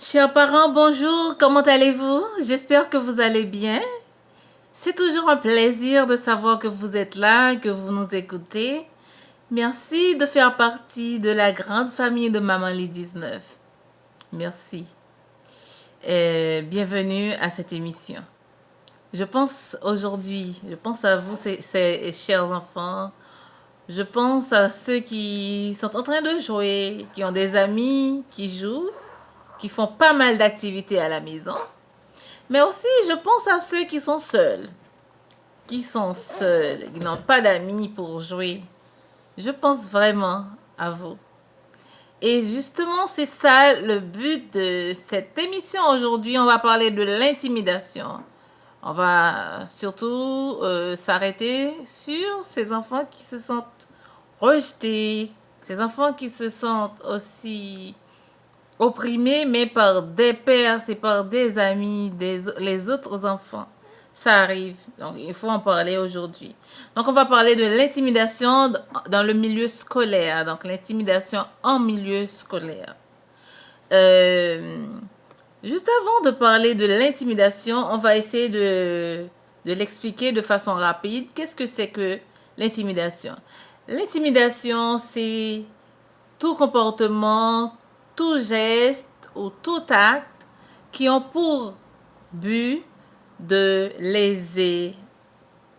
Chers parents, bonjour, comment allez-vous? J'espère que vous allez bien. C'est toujours un plaisir de savoir que vous êtes là, que vous nous écoutez. Merci de faire partie de la grande famille de Maman Lee 19. Merci. Et bienvenue à cette émission. Je pense à vous, ces chers enfants. Je pense à ceux qui sont en train de jouer, qui ont des amis qui jouent, qui font pas mal d'activités à la maison. Mais aussi, je pense à ceux qui n'ont pas d'amis pour jouer. Je pense vraiment à vous. Et justement, c'est ça le but de cette émission aujourd'hui. On va parler de l'intimidation. On va surtout s'arrêter sur ces enfants qui se sentent rejetés, ces enfants qui se sentent aussi opprimés, mais par des pères, c'est par des amis, les autres enfants. Ça arrive. Donc, il faut en parler aujourd'hui. Donc, on va parler de l'intimidation dans le milieu scolaire. Donc, l'intimidation en milieu scolaire. Euh, Juste avant de parler de l'intimidation, on va essayer de l'expliquer de façon rapide. Qu'est-ce que c'est que l'intimidation? L'intimidation, c'est tout comportement, tout geste ou tout acte qui ont pour but de léser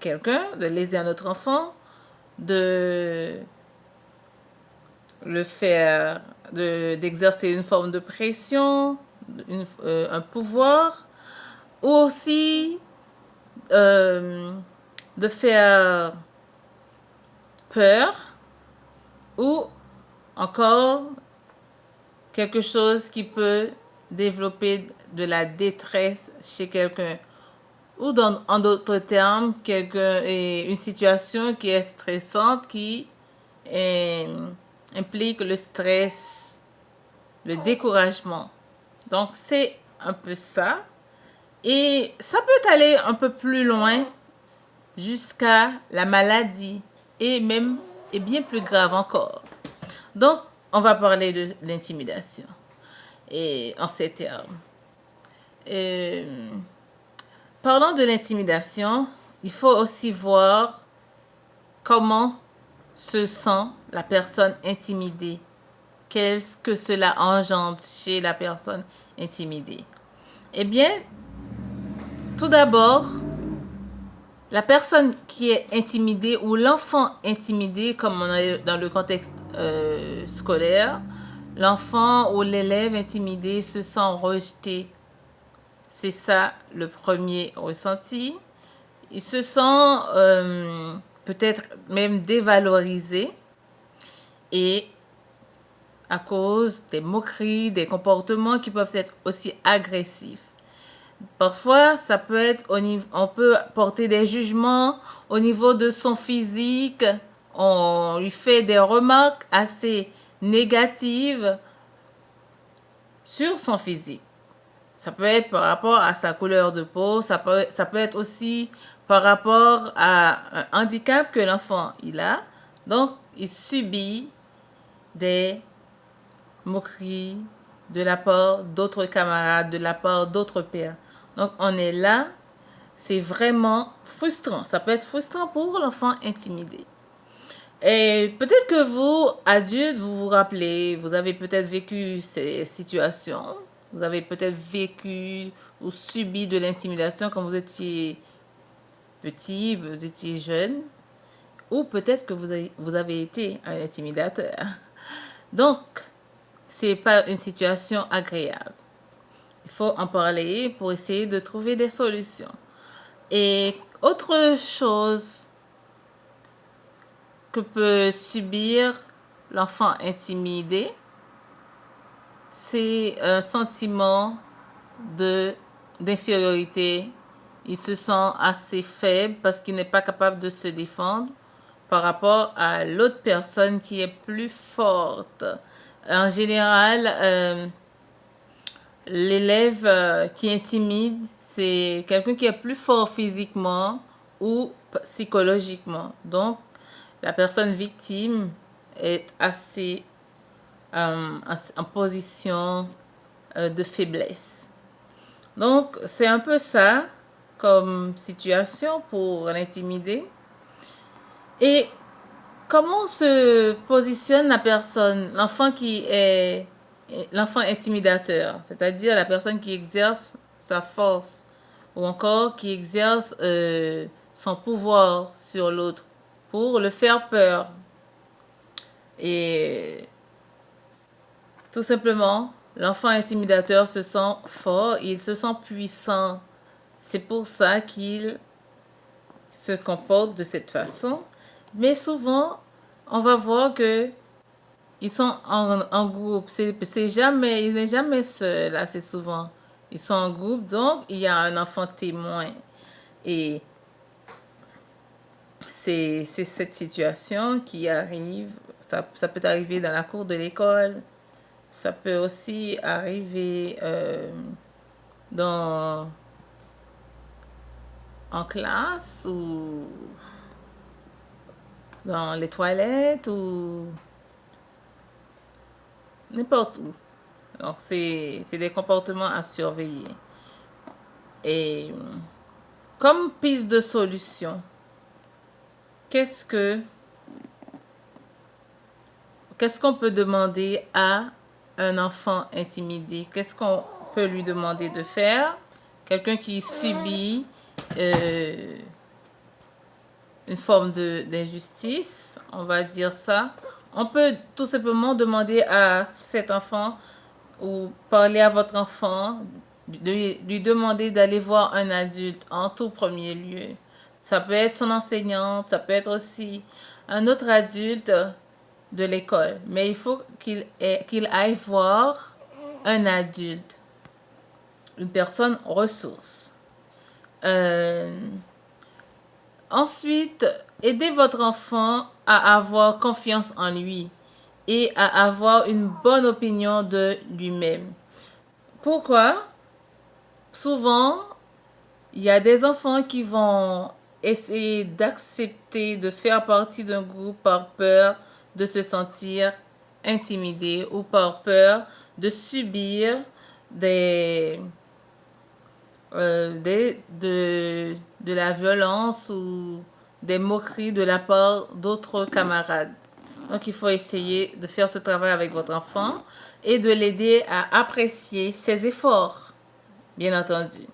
quelqu'un, de léser un autre enfant, de le faire, d'exercer une forme de pression, un pouvoir, ou aussi de faire peur, ou encore quelque chose qui peut développer de la détresse chez quelqu'un. Ou en d'autres termes, une situation qui est stressante, qui implique le stress, le découragement. Donc, c'est un peu ça. Et ça peut aller un peu plus loin jusqu'à la maladie et bien plus grave encore. Donc, on va parler de l'intimidation et en ces termes. Parlant de l'intimidation, il faut aussi voir comment se sent la personne intimidée. Qu'est-ce que cela engendre chez la personne intimidée? Eh bien, tout d'abord, la personne qui est intimidée ou l'enfant intimidé, comme on est dans le contexte scolaire, l'enfant ou l'élève intimidé se sent rejeté. C'est ça le premier ressenti. Il se sent peut-être même dévalorisé et à cause des moqueries, des comportements qui peuvent être aussi agressifs. Parfois, ça peut être on peut porter des jugements au niveau de son physique. On lui fait des remarques assez négatives sur son physique. Ça peut être par rapport à sa couleur de peau, ça peut être aussi par rapport à un handicap que l'enfant il a. Donc, il subit des moqueries de la part d'autres camarades, de la part d'autres pairs. Donc, on est là, c'est vraiment frustrant. Ça peut être frustrant pour l'enfant intimidé. Et peut-être que vous, adultes, vous vous rappelez, vous avez peut-être vécu ces situations. Vous avez peut-être vécu ou subi de l'intimidation quand vous étiez petit, vous étiez jeune. Ou peut-être que vous avez été un intimidateur. Donc, c'est pas une situation agréable. Il faut en parler pour essayer de trouver des solutions. Et autre chose que peut subir l'enfant intimidé, c'est un sentiment d'infériorité. Il se sent assez faible parce qu'il n'est pas capable de se défendre par rapport à l'autre personne qui est plus forte. En général, l'élève qui intimide, c'est quelqu'un qui est plus fort physiquement ou psychologiquement. Donc, la personne victime est assez en position de faiblesse. Donc, c'est un peu ça comme situation pour l'intimider. Et comment se positionne la personne, l'enfant intimidateur, c'est-à-dire la personne qui exerce sa force ou encore qui exerce son pouvoir sur l'autre pour le faire peur. Et tout simplement, l'enfant intimidateur se sent fort, il se sent puissant. C'est pour ça qu'il se comporte de cette façon. Mais souvent, on va voir que ils sont en groupe. Il n'est jamais seul, assez souvent. Ils sont en groupe, donc il y a un enfant témoin. Et c'est cette situation qui arrive. Ça peut arriver dans la cour de l'école. Ça peut aussi arriver dans, en classe ou dans les toilettes ou n'importe où. Donc, c'est des comportements à surveiller. Et comme piste de solution, qu'est-ce qu'on peut demander à un enfant intimidé? Qu'est-ce qu'on peut lui demander de faire? Quelqu'un qui subit une forme d'injustice, on va dire ça. On peut tout simplement demander à cet enfant ou parler à votre enfant, de lui demander d'aller voir un adulte en tout premier lieu. Ça peut être son enseignante, ça peut être aussi un autre adulte de l'école. Mais il faut qu'il aille voir un adulte, une personne ressource. Ensuite, aidez votre enfant à avoir confiance en lui et à avoir une bonne opinion de lui-même. Pourquoi? Souvent, il y a des enfants qui vont essayer d'accepter de faire partie d'un groupe par peur de se sentir intimidés ou par peur de subir de la violence ou des moqueries de la part d'autres camarades. Donc, il faut essayer de faire ce travail avec votre enfant et de l'aider à apprécier ses efforts, bien entendu.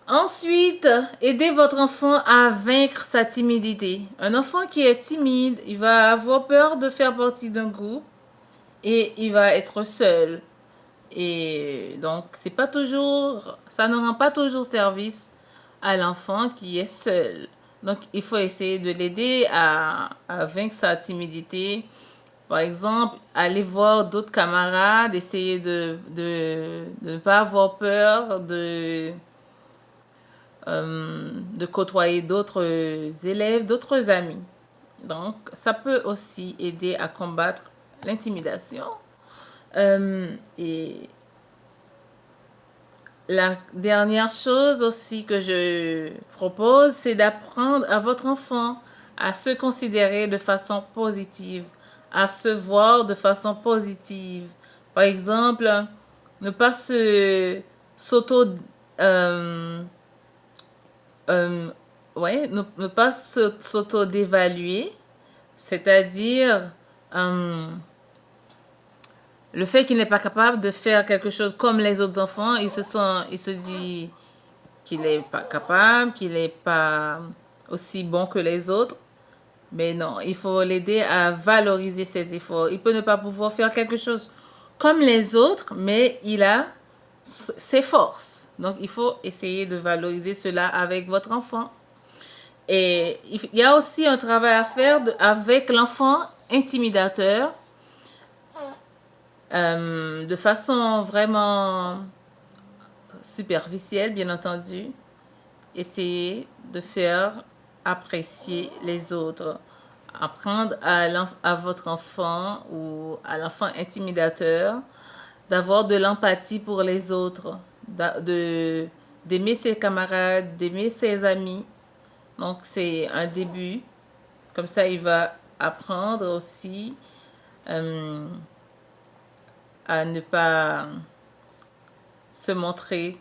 Ensuite, aidez votre enfant à vaincre sa timidité. Un enfant qui est timide, il va avoir peur de faire partie d'un groupe et il va être seul. Et donc, ça ne rend pas toujours service à l'enfant qui est seul. Donc, il faut essayer de l'aider à vaincre sa timidité. Par exemple, aller voir d'autres camarades, essayer de ne pas avoir peur, de côtoyer d'autres élèves, d'autres amis. Donc, ça peut aussi aider à combattre l'intimidation. Et la dernière chose aussi que je propose, c'est d'apprendre à votre enfant à se considérer de façon positive, à se voir de façon positive. Par exemple, ne pas s'auto euh, ouais, ne pas s'auto-dévaluer, c'est-à-dire le fait qu'il n'est pas capable de faire quelque chose comme les autres enfants, il se dit qu'il n'est pas capable, qu'il n'est pas aussi bon que les autres. Mais non, il faut l'aider à valoriser ses efforts. Il peut ne pas pouvoir faire quelque chose comme les autres, mais il a ses forces. Donc, il faut essayer de valoriser cela avec votre enfant. Et il y a aussi un travail à faire avec l'enfant intimidateur de façon vraiment superficielle, bien entendu. Essayer de faire apprécier les autres. Apprendre à votre enfant ou à l'enfant intimidateur d'avoir de l'empathie pour les autres, d'aimer ses camarades, d'aimer ses amis. Donc, c'est un début. Comme ça, il va apprendre aussi à ne pas se montrer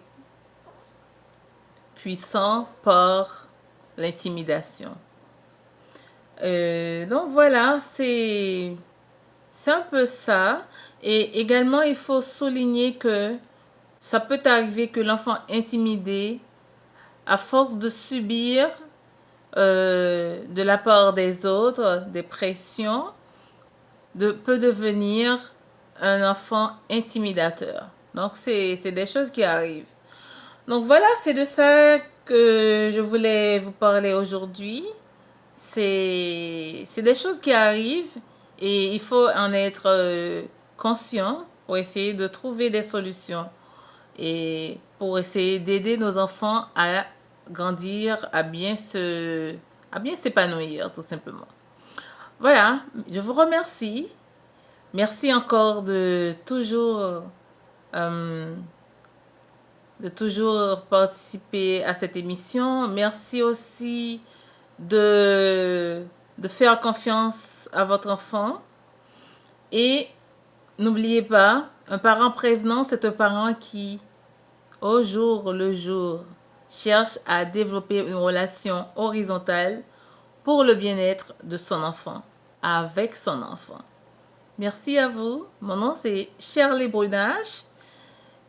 puissant par l'intimidation. Donc voilà, c'est un peu ça. Et également, il faut souligner que ça peut arriver que l'enfant intimidé, à force de subir de la part des autres, des pressions, peut devenir un enfant intimidateur. Donc, c'est des choses qui arrivent. Donc, voilà, c'est de ça que je voulais vous parler aujourd'hui. C'est des choses qui arrivent et il faut en être conscient pour essayer de trouver des solutions et pour essayer d'aider nos enfants à grandir, à bien s'épanouir, tout simplement. Voilà, je vous remercie. Merci encore euh, de toujours participer à cette émission. Merci aussi de, de faire confiance à votre enfant. Et n'oubliez pas, un parent prévenant, c'est un parent qui, au jour le jour, cherche à développer une relation horizontale pour le bien-être de son enfant, avec son enfant. Merci à vous. Mon nom, c'est Shirley Brunache.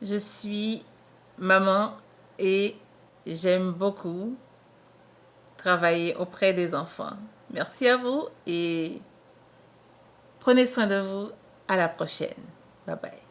Je suis maman et j'aime beaucoup travailler auprès des enfants. Merci à vous et prenez soin de vous. À la prochaine. Bye bye.